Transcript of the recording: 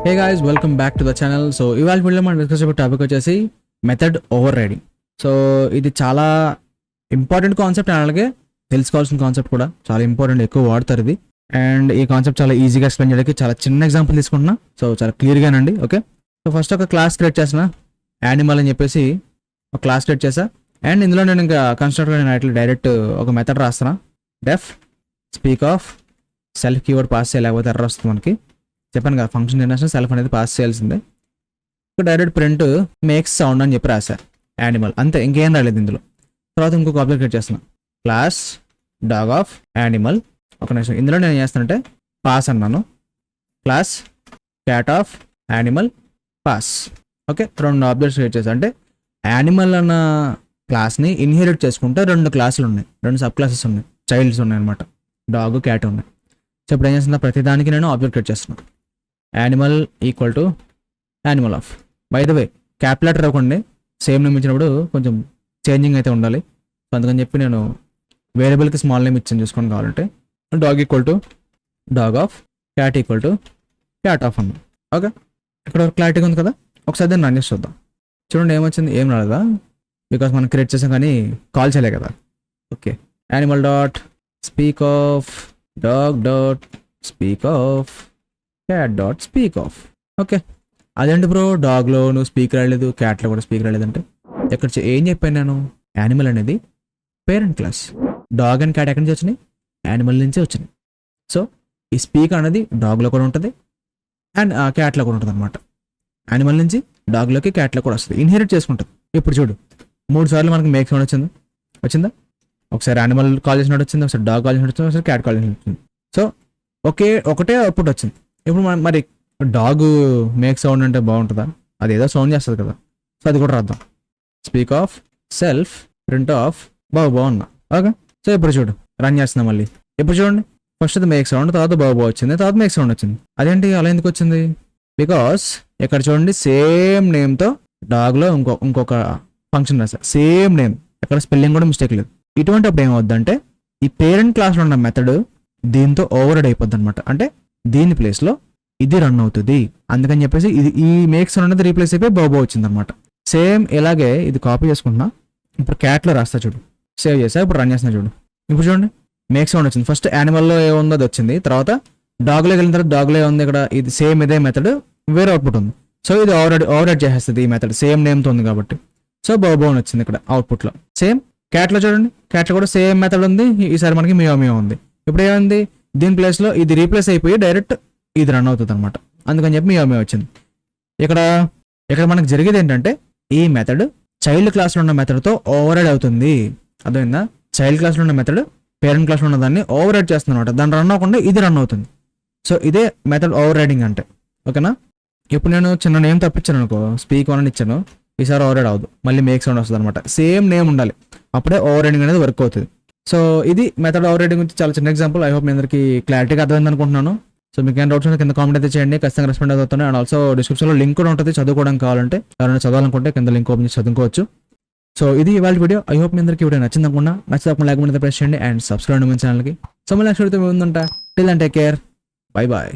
Hey guys, welcome back to the channel. So ఇవాళ వీడియోలో మనం డిస్కస్ చేసే టాపిక్ వచ్చేసి మెథడ్ ఓవర్ రైడింగ్. సో ఇది చాలా ఇంపార్టెంట్ కాన్సెప్ట్, అలాగే తెలుసుకోవాల్సిన కాన్సెప్ట్ కూడా చాలా ఇంపార్టెంట్, ఎక్కువ వాడతారు ఇది. అండ్ ఈ కాన్సెప్ట్ చాలా ఈజీగా ఎక్స్ప్లెయిన్ చేయడానికి చాలా చిన్న ఎగ్జాంపుల్ తీసుకుంటున్నా. సో చాలా క్లియర్గానండి. ఓకే, సో ఫస్ట్ ఒక క్లాస్ క్రియేట్ చేసిన యానిమల్ అని చెప్పేసి ఒక క్లాస్ క్రియేట్ చేసా. అండ్ ఇందులో నేను ఇంకా కన్స్ట్రక్టర్ అయినట్లు డైరెక్ట్ ఒక మెథడ్ రాస్తున్నా. Def speak of self keyword pass చేయాలి, లేకపోతే ఎర్రర్ వస్తుంది మనకి. చెప్పాను కదా, ఫంక్షన్ జనరేషన్ సెల్ఫ్ అనేది పాస్ చేయాల్సిందే. డైరెక్ట్ ప్రింట్ మేక్స్ సౌండ్ అని చెప్పి రాశా యానిమల్, అంతే, ఇంకేం రాలేదు ఇందులో. తర్వాత ఇంకొక ఆబ్జెక్ట్ క్రియేట్ చేస్తున్నాను, క్లాస్ డాగ్ ఆఫ్ యానిమల్. ఒక నిమిషం, ఇందులో నేను ఏం చేస్తానంటే పాస్ అన్నాను, class cat of animal pass. Okay, రెండు ఆబ్జెక్ట్స్ క్రియేట్ చేస్తాను. అంటే యానిమల్ అన్న క్లాస్ని ఇన్హెరిట్ చేసుకుంటే రెండు క్లాసులు ఉన్నాయి, రెండు సబ్ క్లాసెస్ ఉన్నాయి, చైల్డ్స్ ఉన్నాయి అనమాట, డాగ్ క్యాట్ ఉన్నాయి. సో ఇప్పుడు ఏం చేస్తున్నా, ప్రతిదానికి నేను ఆబ్జెక్ట్ క్రియేట్ చేస్తున్నాను. Animal equal to animal of. By the way, capital అవ్వకండి, సేమ్ నేమ్ ఇచ్చినప్పుడు కొంచెం చేంజింగ్ అయితే ఉండాలి. సో అందుకని చెప్పి నేను వేరియబుల్కి స్మాల్ నేమ్ ఇచ్చాను, చూసుకొని కావాలంటే. Dog equal to dog of, cat equal to cat of అన్నాను. ఓకే, ఇక్కడ క్లారిటీగా ఉంది కదా. ఒకసారి దాన్ని రన్ చేసి చూద్దాం. చూడండి ఏమొచ్చింది, ఏం రాలేదా? బికాస్ మనం క్రియేట్ చేసాం కానీ కాల్ చేయలే కదా. Okay, animal dot speak of, dog dot speak of, cat dot speak of. Okay, అదేంటి బ్రో, డాగ్లో నువ్వు స్పీక్ రాలేదు, క్యాట్లో కూడా స్పీక్ రాలేదంటే ఎక్కడ ఏం చెప్పాను నేను? యానిమల్ అనేది parent class, dog and cat ఎక్కడి నుంచి వచ్చినాయి? యానిమల్ నుంచే వచ్చినాయి. సో ఈ స్పీక్ అనేది డాగ్లో కూడా ఉంటుంది అండ్ క్యాట్లో కూడా ఉంటుంది అనమాట. యానిమల్ నుంచి డాగ్లోకి క్యాట్లో కూడా వస్తుంది, ఇన్హెరిట్ చేసుకుంటుంది. ఇప్పుడు చూడు, 3 సార్లు మనకి మేక్ సౌండ్ వచ్చిందా? ఒకసారి యానిమల్ కాల్ చేసినట్టు వచ్చింది, ఒకసారి డాగ్ కాల్ చేసినట్టు వచ్చింది, ఒకసారి క్యాట్ కాల్ చేసినట్టు వచ్చింది. సో ఒకటే అవుట్పుట్ వచ్చింది. ఇప్పుడు మరి డాగ్ మేక్ సౌండ్ అంటే బాగుంటుందా? అది ఏదో సౌండ్ చేస్తుంది కదా. సో అది కూడా రాద్దాం, speak of self print of. బాగున్నా. ఓకే, సో ఇప్పుడు చూడు, రన్ చేస్తున్నాం మళ్ళీ. ఇప్పుడు చూడండి, ఫస్ట్ అది మేక్ సౌండ్, తర్వాత బాగు వచ్చింది, తర్వాత మేక్ సౌండ్ వచ్చింది. అదేంటి అలా ఎందుకు వచ్చింది? బికాస్ ఇక్కడ చూడండి, సేమ్ నేమ్తో డాగ్లో ఇంకొక ఫంక్షన్ రాసా, సేమ్ నేమ్, ఎక్కడ స్పెల్లింగ్ కూడా మిస్టేక్ లేదు. ఇటువంటి అప్పుడు ఏమవుద్దంటే ఈ పేరెంట్ క్లాస్లో ఉన్న మెథడ్ దీంతో ఓవర్ రైడ్ అయిపోద్ది అనమాట. అంటే దీని ప్లేస్లో ఇది రన్ అవుతుంది, అందుకని చెప్పేసి ఇది ఈ మేక్స్ అనేది రీప్లేస్ అయిపోయి బాబో వచ్చింది అనమాట. సేమ్ ఇలాగే ఇది కాపీ చేసుకుంటున్నా. ఇప్పుడు క్యాట్లో రాస్తా చూడు, సేవ్ చేసా, ఇప్పుడు రన్ చేస్తున్నా చూడు. ఇప్పుడు చూడండి, మేక్ సౌండ్ వచ్చింది. ఫస్ట్ యానిమల్లో ఏముందో అది వచ్చింది, తర్వాత డాగ్లోకి వెళ్ళిన తర్వాత డాగ్లో ఉంది. ఇక్కడ ఇది సేమ్ ఇదే మెథడ్, వేరే అవుట్పుట్ ఉంది. సో ఇది ఓవర్ రైడ్ చేసేస్తుంది ఈ మెథడ్, సేమ్ నేమ్తో ఉంది కాబట్టి. సో బాబో అని వచ్చింది ఇక్కడ అవుట్పుట్లో. సేమ్ క్యాట్లో చూడండి, క్యాట్లో కూడా సేమ్ మెథడ్ ఉంది, ఈసారి మనకి మియో ఉంది. ఇప్పుడు ఏమైంది, దీని ప్లేస్లో ఇది రీప్లేస్ అయిపోయి డైరెక్ట్ ఇది రన్ అవుతుంది అనమాట. అందుకని చెప్పి మియో వచ్చింది. ఇక్కడ మనకు జరిగేది ఏంటంటే ఈ మెథడ్ చైల్డ్ క్లాస్లో ఉన్న మెథడ్తో ఓవర్ రైడ్ అవుతుంది. అర్థమైందా? చైల్డ్ క్లాస్లో ఉన్న మెథడ్ పేరెంట్ క్లాస్లో ఉన్న దాన్ని ఓవర్ రైడ్ చేస్తుంది అనమాట. దాన్ని రన్ అవ్వకుండా ఇది రన్ అవుతుంది. సో ఇదే మెథడ్ ఓవర్ రైడింగ్ అంటే. ఓకేనా? ఇప్పుడు నేను చిన్న నేమ్ తప్పించాను అనుకో, స్పీక్ వన్ అని ఇచ్చాను, ఈసారి ఓవర్ రైడ్ అవ్వదు, మళ్ళీ మేక్ సౌండ్ వస్తుంది అనమాట. సేమ్ నేమ్ ఉండాలి, అప్పుడే ఓవర్ రైడింగ్ అనేది వర్క్ అవుతుంది. సో ఇది మెథడ్ ఓవర్ రైడింగ్ గురించి చాలా చిన్న ఎగ్జాంపుల్. ఐ హోప్ మీ అందరికీ క్లారిటీగా అర్థమైంది అనుకుంటున్నాను. సో మీకు ఏమైనా డౌట్స్ ఉంటే కింద కామెంట్ అయితే చేయండి, ఖచ్చితంగా రెస్పాండ్ అవుతాను. అండ్ ఆల్సో డిస్క్రిప్షన్లో లింక్ కూడా ఉంటుంది, చదువుకోవడం కావాలంటే, ఎవరైనా చదవాలనుకుంటే కింద లింక్ ఓపెన్ చేసి చదువుకోవచ్చు. సో ఇది ఇవాళ వీడియో. ఐ హోప్ మీ అందరికీ వీడియో నచ్చింది అనుకున్నా. నచ్చితే లేకపోతే ప్రెస్ చేయండి అండ్ సబ్స్క్రైబ్ మన ఛానల్కి. సో మళ్ళీ నెక్స్ట్ వీడియోతో ముందుంటా. Till then take care, bye bye.